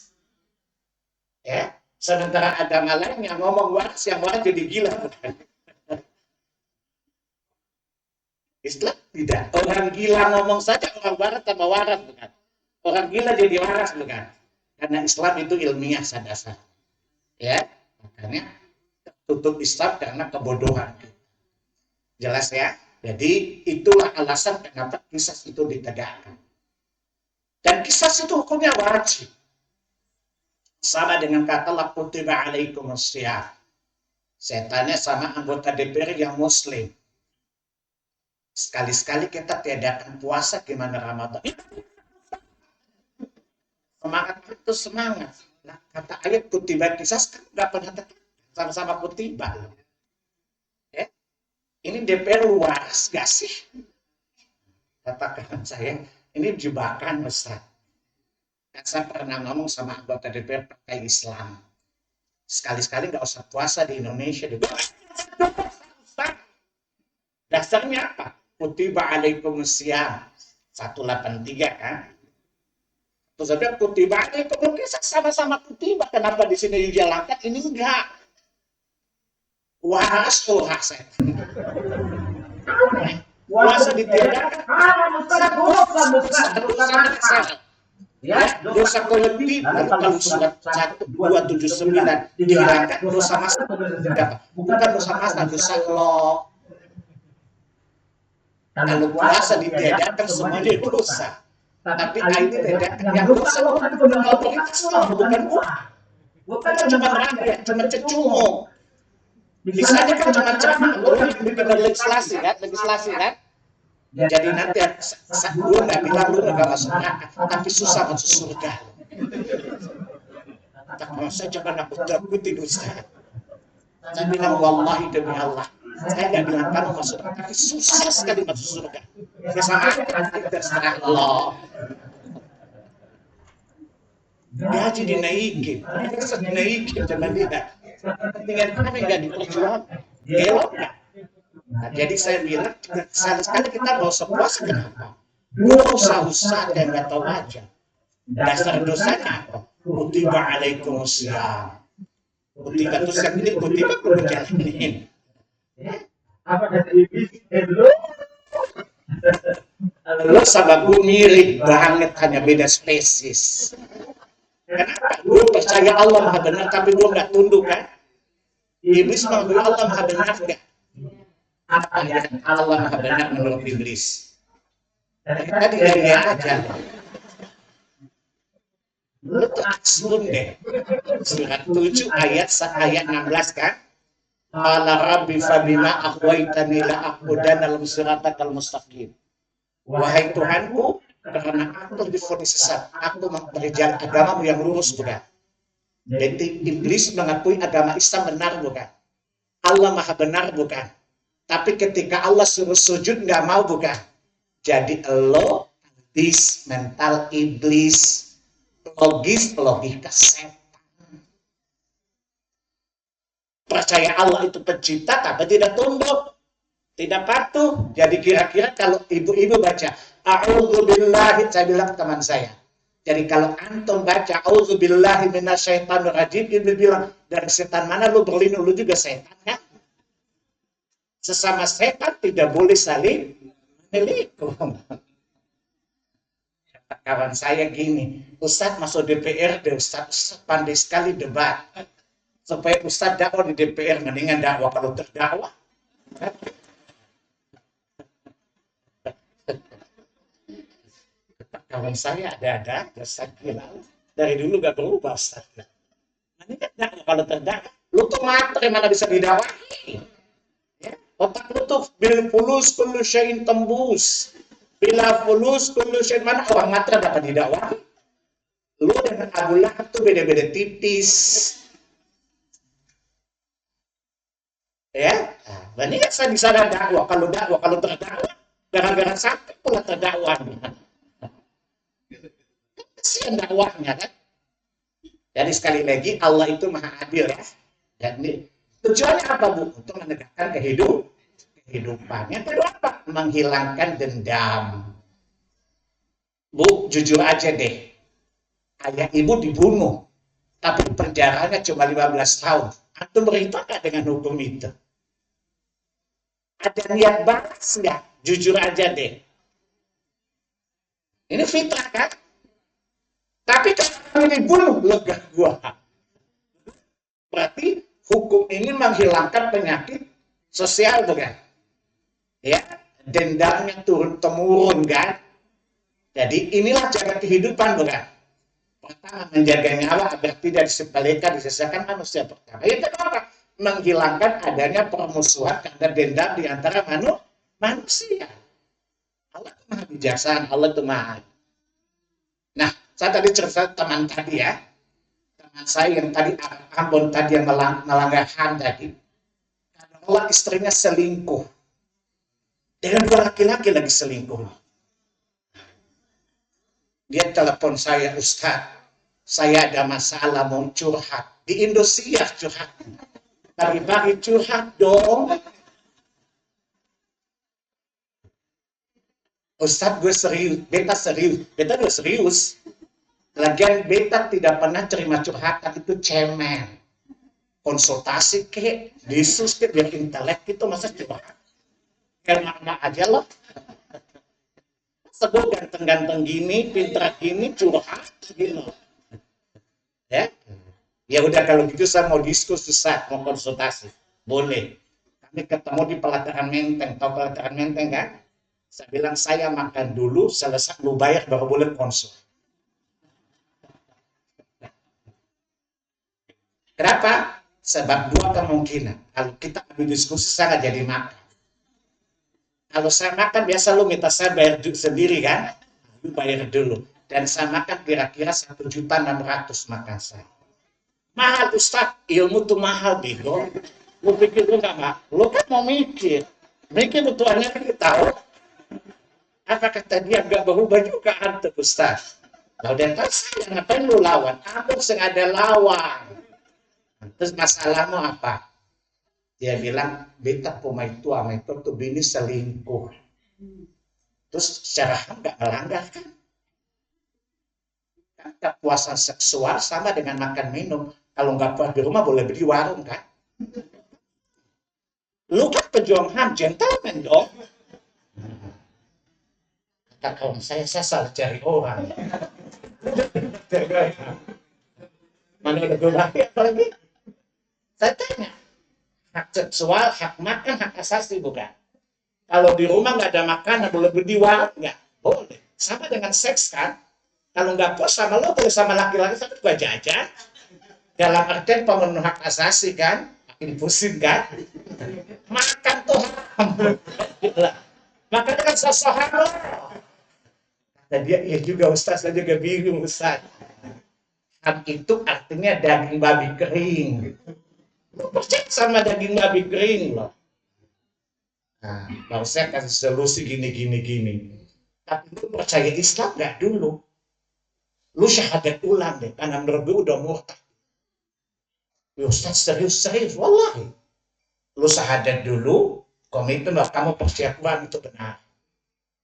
Ya, sementara agama lain yang ngomong waras, yang waras jadi gila bukan? Islam tidak. Orang gila ngomong saja orang barat tambah waras bukan? Orang gila jadi waras bukan? Karena Islam itu ilmiah sadasar. Ya, makanya tutup Islam karena kebodohan. Jelas ya? Jadi itulah alasan kenapa kisas itu ditegakkan. Dan kisas itu hukumnya wajib. Sama dengan kata la kutiba alaikumussyiyam. Setannya sama anggota DPR yang muslim. Sekali-sekali kita tiadakan puasa gimana Ramadan. Semangat itu semangat. Nah, kata ayat kutiba kisas kan nggak pernah sama-sama kutiba. Ya? Ini DPR luas gak sih? Katakan saya, ini jebakan besar. Kan saya pernah ngomong sama anggota DPR Partai Islam. Sekali-sekali nggak usah puasa di Indonesia. Dasarnya apa? Kutiba alaikumussyiyam 183 kan? Terus ada kutiba alaikumussyiyam sama-sama kutiba. Kenapa di sini dijalankan? Ini enggak. Waras saya. Puasa ditiadakan. Ya, dosa kolektif kalau surat 1279 dihilangkan dosa masa bukan dosa masa, dosa lo. Kalau puasa ditiadakan semuanya dosa. Tapi ini tidak, yang dosa lo bukan otoritas lo, bukan gua. Bukan cuma rakyat, cuma cecumo. Misalnya kan cuma ceramah, lo yang bikin legislasi kan? Jadi nanti gue nggak bilang lu nggak masuk neraka, tapi susah masuk surga. Tapi saya jangan nakut-nakutin Ustaz. Saya bilang wallahi demi Allah, saya nggak bilang kamu masuk neraka, tapi susah sekali masuk surga. Ya sama terserah Allah. Gaji dinaikin, jangan tidak. Kepentingan kami nggak diperjuangkan, gelap nggak? Nah, jadi saya bilang, sekali kita nggak usah puasa, kenapa? Dosa-dosa dan nggak tahu aja. Dasar dosanya apa? Kutiba alaikumussyiyam. Kutiba itu sendiri, kutiba perlu jalanin. Apa kata iblis? Lo sama gue mirip banget, hanya beda spesies. Kenapa? Gue percaya Allah maha benar, tapi gue nggak tunduk kan? Iblis mengaku Allah maha benar nggak? Apa yang Allah maha benar menurut iblis? Tadi dari aja. Lu tuh aslun deh. Surat 7 ayat 16 kan? Qala rabbi fabima aghwaytani la aqudanna lahum siratal mustaqim. Wahai Tuhanku, karena aku divonis sesat, aku berjalan agamamu yang lurus bukan? Jadi iblis mengakui agama Islam benar bukan? Allah maha benar bukan? Tapi ketika Allah suruh sujud nggak mau bukan? Jadi lo mental iblis logika setan. Percaya Allah itu pencipta, tapi tidak tunduk, tidak patuh. Jadi kira-kira kalau ibu-ibu baca a'udzubillahi, saya bilang ke teman saya, jadi kalau antum baca a'udzubillahi minasyaitonirrajim, ibu bilang, dari setan mana lu berlindung, lu juga setan kan? Sesama setan tidak boleh saling menikung. Kawan saya gini, Ustadz masuk DPRD, Ustadz pandai sekali debat. Supaya Ustadz dakwah di DPR, mendingan dakwah kalau terdakwah. Kawan saya ada Ustadz bilang, dari dulu gak berubah Ustadz. Mendingan dakwah kalau terdakwah. Lu tuh materi mana bisa didakwahi. Ya? Otak lu tuh bil fulus kullu syai'in tembus. Bila fulus kullu syai'in, mana orang materi dapat didakwahi. Lu dengan Abu Lahab tuh beda-beda tipis. Ya, mendingan saya bisa dakwah kalau terdakwah, gara-gara sampai pula terdakwah. Kasihan dakwahnya kan. Jadi sekali lagi Allah itu maha adil ya. Jadi tujuannya apa Bu? Untuk menegakkan kehidupan. Yang kedua apa? Menghilangkan dendam. Bu, jujur aja deh. Ayah ibu dibunuh, tapi penjaranya cuma 15 tahun. Antum berita nggak dengan hukum itu? Ada niat balas nggak? Jujur aja deh. Ini fitrah kan? Tapi kalau dibunuh, lega gua. Berarti hukum ini menghilangkan penyakit sosial bukan? Ya, dendamnya turun-temurun kan? Jadi inilah cara kehidupan bukan? Pertama, menjaga nyawa agar tidak disepelekan, disesakan manusia pertama. Yang kedua, menghilangkan adanya permusuhan karena dendam di antara manusia. Allah itu maha bijaksana, Allah itu maha. Nah, saya tadi cerita teman tadi ya, teman saya yang tadi Ambon tadi yang melanggar HAM tadi, karena Allah istrinya selingkuh dengan dua laki-laki lagi selingkuh. Dia telepon saya, Ustaz, saya ada masalah mau curhat di Indosiar curhat. Pagi-pagi curhat dong. Ustadz gue serius, beta gue serius. Lagian beta tidak pernah terima curhatan, itu cemen. Konsultasi ke, disus ke, biar intelek itu masa curhat. Kayak mama aja loh. Sebut ganteng-ganteng gini, pintar gini, curhat gitu. Ya. Ya udah kalau gitu saya mau diskusi, mau konsultasi. Boleh. Kami ketemu di pelataran Menteng. Tahu pelataran Menteng kan? Saya bilang saya makan dulu, selesai lu bayar baru boleh konsul. Kenapa? Sebab dua kemungkinan. Kalau kita ambil diskusi saya nggak jadi makan. Kalau saya makan biasa lu minta saya bayar sendiri kan? Lu bayar dulu. Dan saya makan kira-kira 1.600.000 makan saya. Mahal Ustaz, ilmu tuh mahal bego. Lu pikir lu nggak mahal? Lu kan mau mikir kebutuhannya kan kita tahu. Apa kata dia nggak berubah juga antum Ustaz? Lah udah tahu saya ngapain lu lawan? Aku sengaja lawan. Terus masalahmu apa? Dia bilang beta pemain tua, itu tuh bini selingkuh. Terus secara HAM nggak melanggar kan? Kepuasan seksual sama dengan makan minum. Kalau nggak puas di rumah boleh beli warung kan? Lu kan pejuang HAM, gentleman dong. Kata kawan saya salah cari orang. Mana ada gue lagi apalagi? Saya tanya, hak seksual, hak makan, hak asasi bukan? Kalau di rumah nggak ada makanan, boleh beli warung nggak? Boleh. Sama dengan seks kan? Kalau nggak puas sama lo, boleh sama laki-laki, tapi gue jajan. Dalam artian pemenuh hak asasi kan, makin pusing kan. Makan tuh makan kan sosok lo. Dan dia, iya juga Ustaz, saya juga bingung Ustaz. HAM itu artinya daging babi kering. Lo percaya sama daging babi kering loh. Nah, kalau saya kasih solusi gini. Tapi lu percaya Islam nggak dulu? Lu syahadat ulang deh, karena menurut gue udah murtad. Ya Ustaz, serius, wallahi. Lu syahadat dulu, komitmen bahwa kamu persiapan itu benar.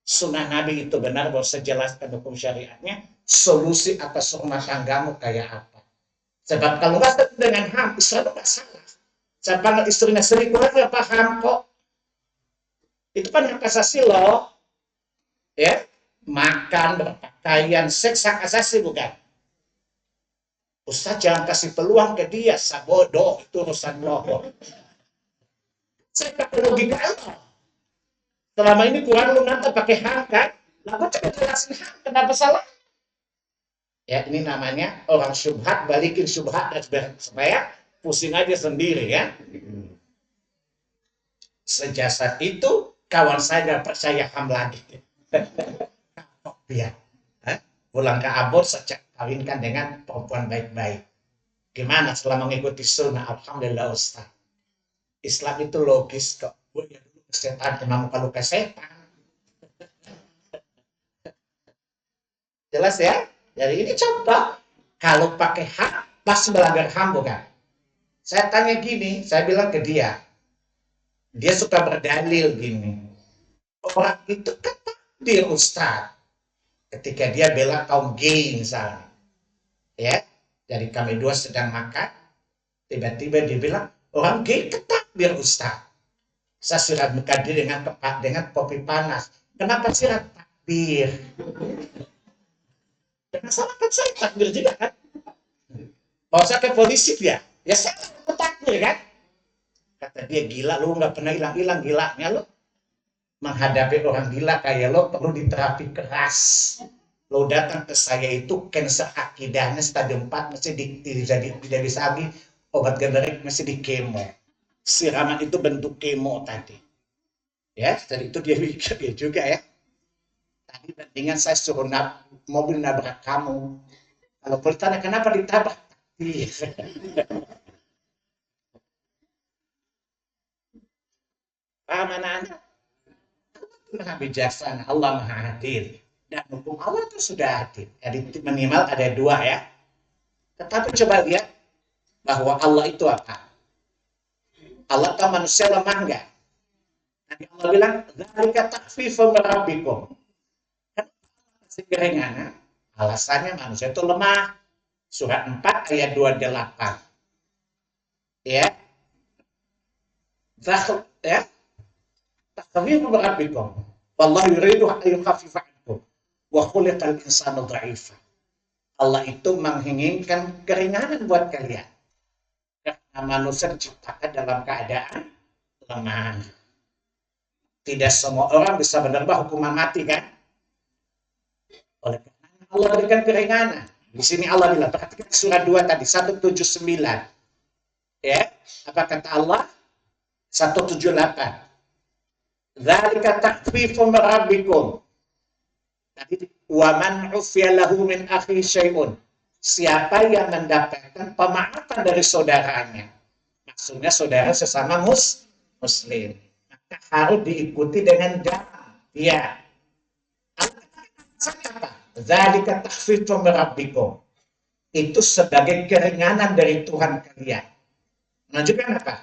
Sunnah Nabi itu benar, bahwa sejelaskan hukum syariatnya, solusi atas rumah tanggamu kayak apa. Sebab kalau nggak dengan HAM, istri itu nggak salah. Sebab istrinya selingkuh, nggak paham kok. Itu kan hak asasi loh. Ya, makan, berpakaian, seks hak asasi bukan. Ustaz jangan kasih peluang ke dia, sabodoh, itu urusan lo. Saya tak logika Allah. Selama ini Quran lu nanti pakai HAM kan? Lalu coba jelasin HAM, kenapa salah? Ya, ini namanya orang syubhat, balikin syubhat supaya pusing aja sendiri ya. Sejasat itu kawan saya nggak percaya HAM lagi. Ya, pulang ke Ambon sejak kawinkan dengan perempuan baik-baik. Gimana setelah mengikuti sunnah? Alhamdulillah Ustaz. Islam itu logis kok. Gue ya dulu setan kena muka luka setan. Jelas ya? Jadi ini coba kalau pakai HAM pasti melanggar HAM bukan? Saya tanya gini, saya bilang ke dia suka berdalil gini. Orang itu kan takdir Ustaz. Ketika dia bela kaum gay misalnya, ya, jadi kami dua sedang makan, tiba-tiba dia bilang orang gay ketakdir Ustaz. Saya sirat mengkadir dengan kopi panas. Kenapa sirat takbir? Karena salah kan saya takbir juga kan. Kalau saya ke polisi dia, ya saya takbir kan. Kata dia gila, lu nggak pernah hilang-hilang gilanya lu. Menghadapi orang gila kayak lo perlu diterapi keras. Lo datang ke saya itu cancer akidahnya stadium 4 mesti tidak bisa lagi obat generik mesti di kemo. Siraman itu bentuk kemo tadi. Ya, tadi itu dia pikir juga ya. Tadi mendingan saya suruh mobil nabrak kamu. Kalau polisi tanya kenapa ditabrak? Paham anak-anak? Maha bijaksana, Allah maha adil. Dan hukum Allah itu sudah adil. Jadi minimal ada dua ya. Tetapi coba lihat bahwa Allah itu apa? Allah tahu manusia lemah enggak? Nanti Allah bilang, dzalika takhfifun min rabbikum. Keringanan, alasannya manusia itu lemah. Surat 4 ayat 28. Ya. Ya. Takhfifun min rabbikum. Wallahu yuridu an yukhaffifa ankum. Wa khuliqal insanu dha'ifa. Allah itu menginginkan keringanan buat kalian. Karena manusia diciptakan dalam keadaan lemah. Tidak semua orang bisa menerima hukuman mati kan? Oleh karena Allah berikan keringanan. Di sini Allah bilang, perhatikan surat 2 tadi, 179. Ya, apa kata Allah? 178. Dzalika takhfifun min rabbikum. Tadi wa man ufiya lahu min akhi syai'un. Siapa yang mendapatkan pemaafan dari saudaranya. Maksudnya saudara sesama muslim. Maka harus diikuti dengan damai. Ya. Apa? Dzalika takhfifun min rabbikum. Itu sebagai keringanan dari Tuhan kalian. Menunjukkan apa?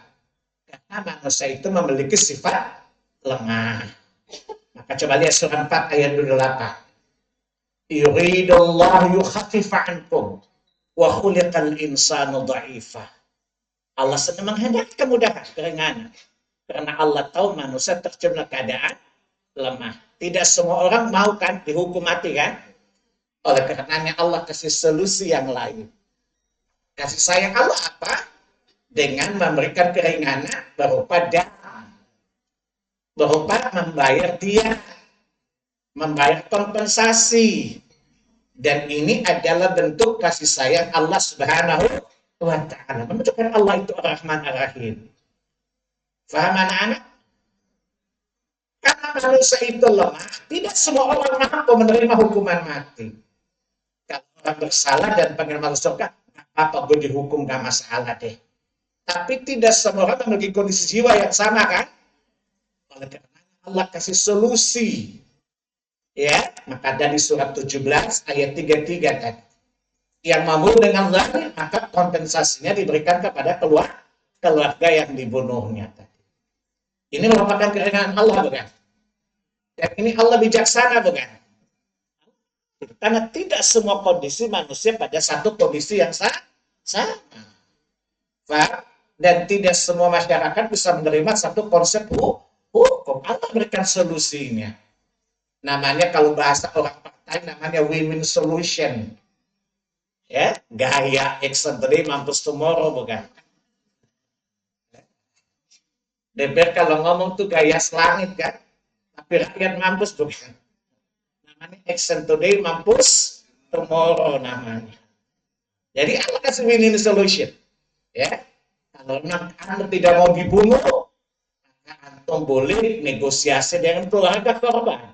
Karena manusia itu memiliki sifat lemah. Maka coba lihat surat 4 ayat 28. Yuridullahu yukhaffifa ankum wa khuliqal insanu dha'ifa. Allah sedang menghendaki kemudahan, keringanan. Karena Allah tahu manusia terjebak keadaan lemah. Tidak semua orang mau kan dihukum mati kan? Oleh karenanya Allah kasih solusi yang lain. Kasih sayang Allah apa? Dengan memberikan keringanan berupa membayar dia, membayar kompensasi. Dan ini adalah bentuk kasih sayang Allah Subhanahu wa ta'ala. Menunjukkan Allah itu Ar-Rahman Ar-Rahim. Faham anak-anak? Karena manusia itu lemah, tidak semua orang mampu menerima hukuman mati. Kalau orang bersalah dan pengen masuk surga, apa gue dihukum gak masalah deh. Tapi tidak semua orang memiliki kondisi jiwa yang sama kan? Oleh karena Allah kasih solusi. Ya, maka dari surat 17 ayat 33 tadi. yang membunuh dengan zalim, maka kompensasinya diberikan kepada keluarga yang dibunuhnya. Ini merupakan kerendahan Allah, bukan? Dan ini Allah bijaksana, bukan? Karena tidak semua kondisi manusia pada satu kondisi yang sama. Dan tidak semua masyarakat bisa menerima satu konsep hukum. Allah berikan solusinya. Namanya kalau bahasa orang partai namanya win-win solution. Ya, gaya action today mampus tomorrow, bukan? DPR kalau ngomong tuh gaya selangit kan, tapi rakyat mampus, bukan? Namanya action today mampus tomorrow namanya. Jadi Allah kasih win-win solution. Ya, kalau Anda tidak mau dibunuh, maka antum boleh negosiasi dengan keluarga korban.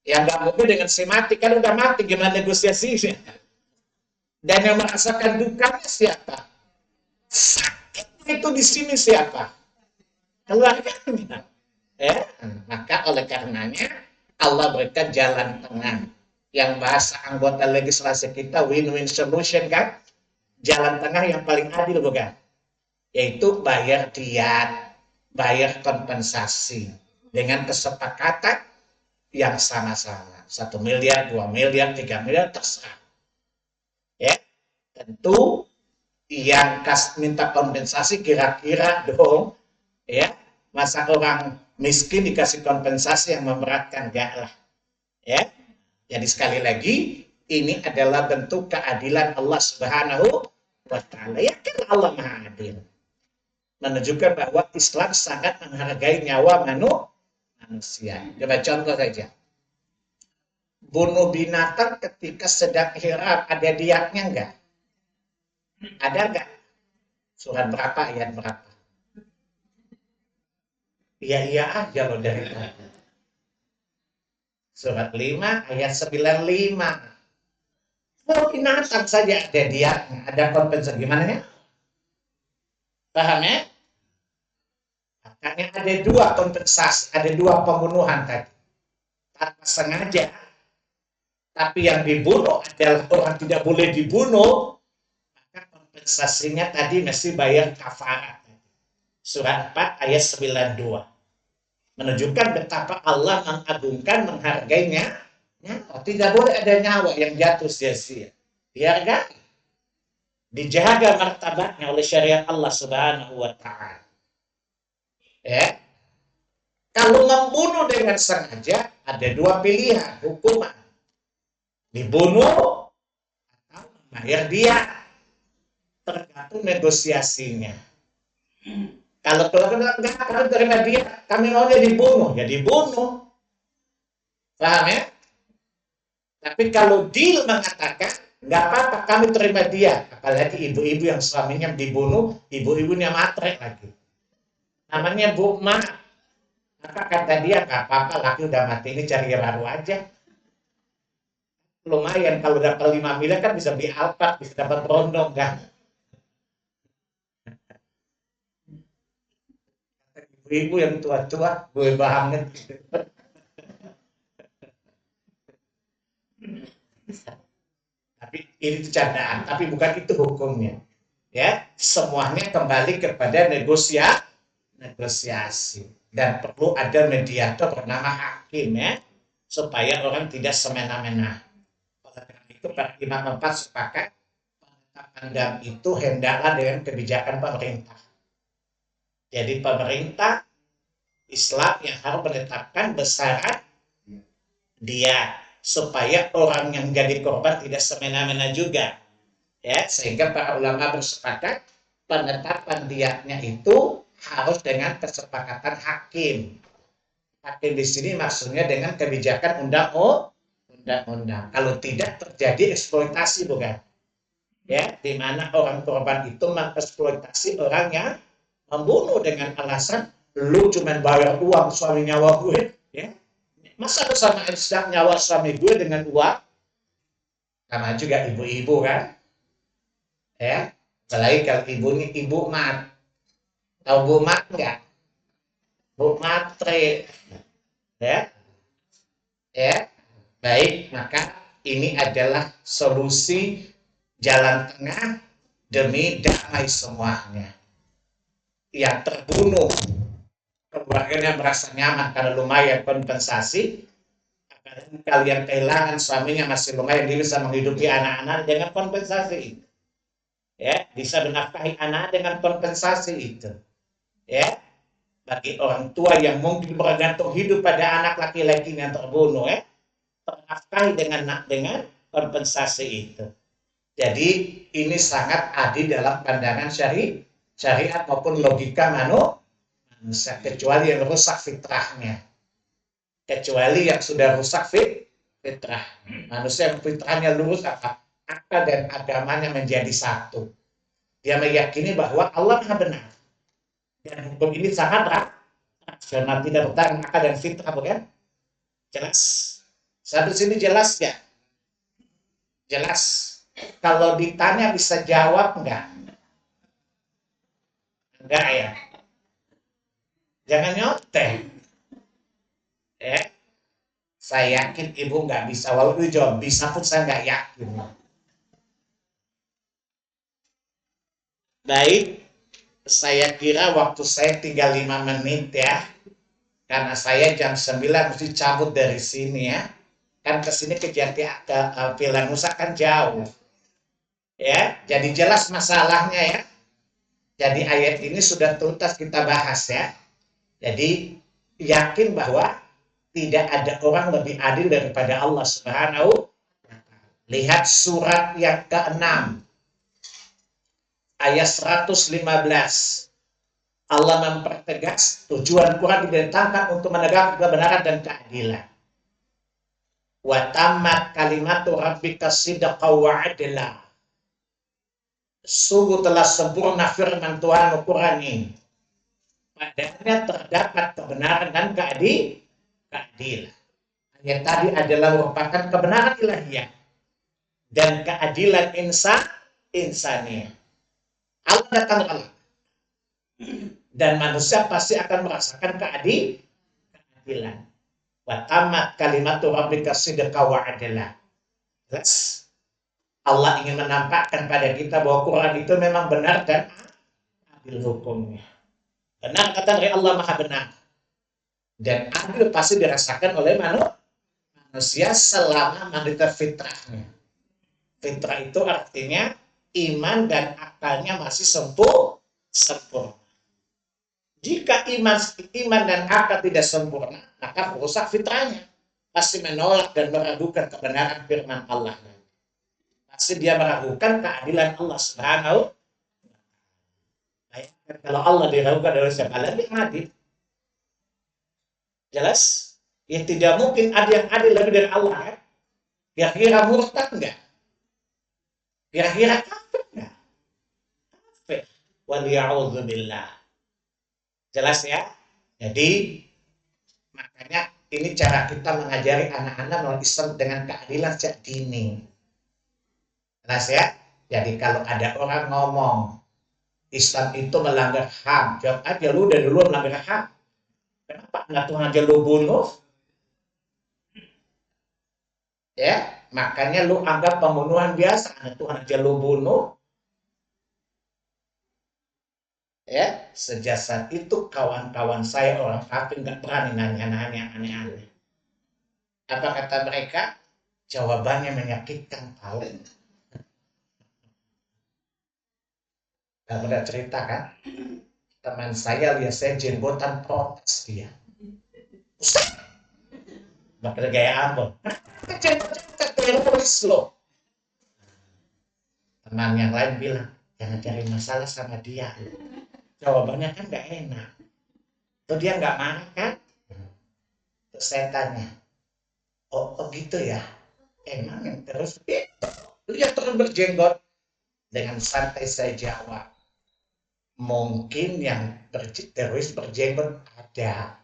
Yang nggak mungkin dengan si mati, kan udah mati, gimana negosiasinya? Dan yang merasakan dukanya siapa? Sakit itu di sini siapa? Keluarganya. Ya, maka oleh karenanya Allah berikan jalan tengah. Yang bahasa anggota legislasi kita win-win solution kan? Jalan tengah yang paling adil, bukan? Yaitu bayar diat, bayar kompensasi dengan kesepakatan yang sama-sama. 1 miliar, 2 miliar, 3 miliar, terserah. Ya, tentu yang minta kompensasi kira-kira dong, ya, masa orang miskin dikasih kompensasi yang memberatkan, enggak lah. Ya, jadi sekali lagi ini adalah bentuk keadilan Allah Subhanahu wa Ta'ala. Ya kan Allah Maha Adil. Menunjukkan bahwa Islam sangat menghargai nyawa manusia. Coba contoh saja. Bunuh binatang ketika sedang ihram, ada diatnya enggak? Ada enggak? Surat berapa, ayat berapa? Iya aja loh dari tadi. Surat 5, ayat 95. Kalau binatang saja ada diatnya, ada kompensasi. Gimana ya? Paham ya? Makanya ada 2 kompensasi, ada 2 pembunuhan tadi. Tanpa sengaja. Tapi yang dibunuh adalah orang tidak boleh dibunuh, maka kompensasinya tadi mesti bayar kafarat. Surat 4 ayat 92. Menunjukkan betapa Allah mengagungkan, menghargainya. Tidak boleh ada nyawa yang jatuh sia-sia. Dihargai. Dijaga martabatnya oleh syariat Allah Subhanahu wa Ta'ala. Ya. Kalau membunuh dengan sengaja, ada 2 pilihan hukuman. Dibunuh atau membayar dia, tergantung negosiasinya. Kalau keluarga enggak, kami terima dia, kami maunya dibunuh, ya dibunuh. Paham ya? Tapi kalau deal mengatakan enggak apa-apa, kami terima dia, apalagi ibu-ibu yang suaminya dibunuh, ibu-ibunya matre lagi. Namanya Bu Ma. Maka kata dia enggak apa-apa, laki udah mati ini cari baru aja. Lumayan kalau dapat 5 miliar kan bisa beli Alphard, bisa dapat berondong kan. Ibu yang tua-tua, gue banget. Tapi ini candaan, tapi bukan itu hukumnya. Ya, semuanya kembali kepada negosiasi. Dan perlu ada mediator bernama hakim ya, supaya orang tidak semena-mena. Itu para imam 4 sepakat penetapan dam itu hendaklah dengan kebijakan pemerintah. Jadi pemerintah Islam yang harus menetapkan besaran dia supaya orang yang jadi korban tidak semena-mena juga. Ya, sehingga para ulama bersepakat penetapan diatnya itu harus dengan kesepakatan hakim. Hakim di sini maksudnya dengan kebijakan undang-undang. Kalau tidak terjadi eksploitasi, bukan? Ya, di mana orang korban itu mengeksploitasi orang yang membunuh dengan alasan lu cuma bayar uang suami nyawa gue, ya. Masa bersama nyawa suami gue dengan uang? Sama juga ibu-ibu kan? Ya, apalagi kalau ibu mat. Tahu Bu Mat enggak? Bu Matre. Ya. Ya. Baik, maka ini adalah solusi jalan tengah demi damai semuanya. Yang terbunuh, keluarganya merasa nyaman karena lumayan kompensasi. Kalian kehilangan suaminya masih lumayan, dia bisa menghidupi anak-anak dengan kompensasi itu. Ya, bisa menafkahi anak dengan kompensasi itu. Ya, bagi orang tua yang mungkin bergantung hidup pada anak laki-laki yang terbunuh, ternafkahi dengan kompensasi itu. Jadi ini sangat adil dalam pandangan syariat maupun logika manusia, kecuali yang rusak fitrahnya. Kecuali yang sudah rusak fitrah. Manusia yang fitrahnya lurus, akal dan agamanya menjadi satu. Dia meyakini bahwa Allah Maha benar. Dan hukum ini sangat rasional, tidak bertentangan akal dan fitrah, bukan? Jelas? Sampai sini jelas ya? Jelas. Kalau ditanya bisa jawab enggak? Enggak ya? Jangan nyoteh. Saya yakin ibu nggak bisa, walaupun jawab bisa pun saya nggak yakin. Baik, saya kira waktu saya tinggal 5 menit ya, karena saya jam 9 mesti cabut dari sini ya, kan ke sini ke Villa Nusa kan jauh ya, jadi jelas masalahnya ya. Jadi ayat ini sudah tuntas kita bahas ya. Jadi yakin bahwa tidak ada orang lebih adil daripada Allah Subhanahu. Lihat surat yang ke-6 ayat 115. Allah mempertegas tujuan Quran didatangkan untuk menegakkan kebenaran dan keadilan. Wa tammat kalimatu rabbika sidqan wa adla. Sungguh telah sempurna firman Tuhan Quran ini. Padanya terdapat kebenaran dan keadilan. Yang tadi adalah merupakan kebenaran ilahiyah dan keadilan insaniah. Allah datang Allah dan manusia pasti akan merasakan keadilan. Wa tamat kalimatu rabbika sidqa wa adla. Allah ingin menampakkan pada kita bahwa Quran itu memang benar dan adil hukumnya. Benar kata dari Allah Maha benar. Dan adil pasti dirasakan oleh manusia selama menderita fitrahnya. Fitrah itu artinya iman dan akalnya masih sempurna. Jika iman dan akal tidak sempurna, maka rusak fitrahnya. Pasti menolak dan meragukan kebenaran firman Allah. Pasti dia meragukan keadilan Allah Subhanahu. Kalau Allah diragukan oleh siapa lagi yang adil? Jelas? Ya tidak mungkin ada yang adil lebih dari Allah kan? Kira-kira murtad enggak? Kira-kira kafir enggak? Kafir. Waliya'udzubillah. Jelas ya? Jadi makanya ini cara kita mengajari anak-anak melalui Islam dengan keadilan sejak dini. Jelas ya? Jadi kalau ada orang ngomong Islam itu melanggar HAM, jawab aja, lu dari dulu melanggar HAM. Kenapa nggak Tuhan aja lu bunuh? Ya, makanya lu anggap pembunuhan biasa, Tuhan aja lu bunuh. Ya, sejak saat itu kawan-kawan saya orang kafir nggak berani nanya-nanya aneh-aneh. Apa kata mereka? Jawabannya menyakitkan tahu. Gak pernah cerita kan? Teman saya lihat saya jenggotan protes dia. Ustaz, bakal gaya Ambon. Jenggot teroris loh. Teman yang lain bilang, jangan cari masalah sama dia. Jawabannya kan gak enak. Tuh dia gak marah kan? Terus saya tanya, oh gitu ya? Emang yang terus itu? Lihat terus berjenggot. Dengan santai saya jawab, mungkin yang teroris berjenggot ada.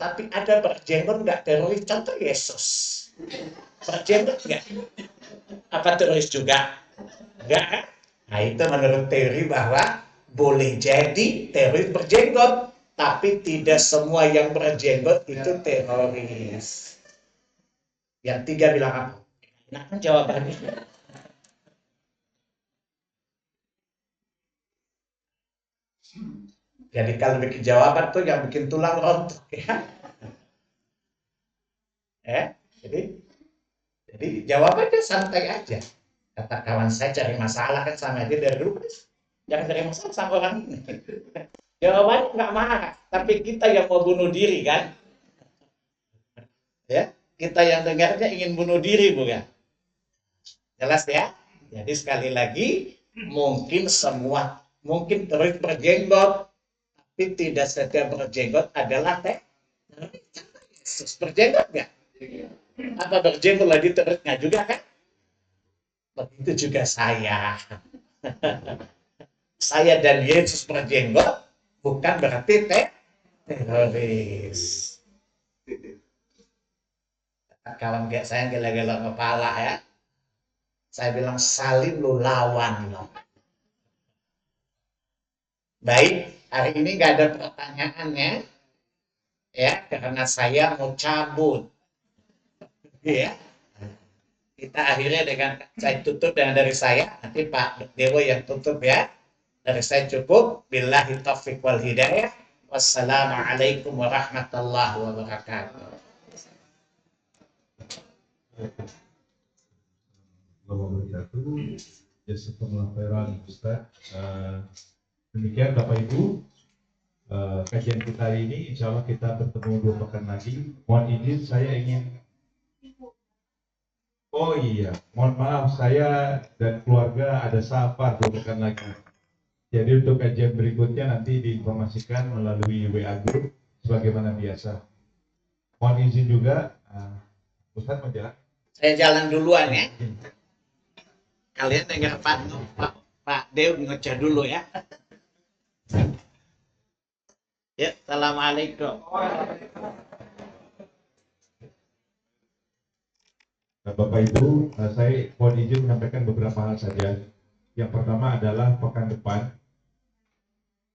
Tapi ada berjenggot nggak teroris, contoh Yesus. Berjenggot nggak? Apa teroris juga? Enggak kan? Nah itu menurut teori bahwa boleh jadi teroris berjenggot, tapi tidak semua yang berjenggot itu teroris. Yang tiga bilang apa? Nah kan jawabannya. Jadi kalau bikin jawaban tuh yang bikin tulang rontok ya. Jadi jawabannya santai aja. Kata kawan saya cari masalah kan sama aja dari dulu. Jangan cari masalah sama orang ini. Jawabannya nggak marah, tapi kita yang mau bunuh diri kan? Ya, kita yang dengarnya ingin bunuh diri bukan? Jelas ya? Jadi sekali lagi, mungkin terus berjenggot, tapi tidak setiap berjenggot adalah Yesus berjenggot nggak? Apa berjenggot lagi terusnya juga kan? Begitu juga saya. Saya dan Yesus berjenggot bukan berarti teroris. Kawan kayak saya gila-gila kepala ya. Saya bilang salim lu lawan lo. Baik, hari ini nggak ada pertanyaannya ya karena saya mau cabut. Ya. Kita akhirnya dengan saya tutup dengan dari saya, nanti Pak Dewo yang tutup ya. Dari saya cukup. Billahi taufiq wal hidayah. Wassalamualaikum warahmatullahi wabarakatuh. Wabarakatuh. Jazakumullah khairan Ustaz. Demikian Bapak Ibu, kajian kita hari ini. Insya Allah kita bertemu 2 pekan lagi. Mohon izin saya ingin Oh iya, mohon maaf saya dan keluarga ada safar 2 pekan lagi. Jadi untuk kajian berikutnya nanti diinformasikan melalui WA Group sebagaimana biasa. Mohon izin juga, Ustaz mau jalan? Saya jalan duluan ya. Kalian dengar Pak Dew ngeceh dulu ya. Ya, assalamualaikum. Nah, Bapak Ibu, saya mohon izin menyampaikan beberapa hal saja. Yang pertama adalah pekan depan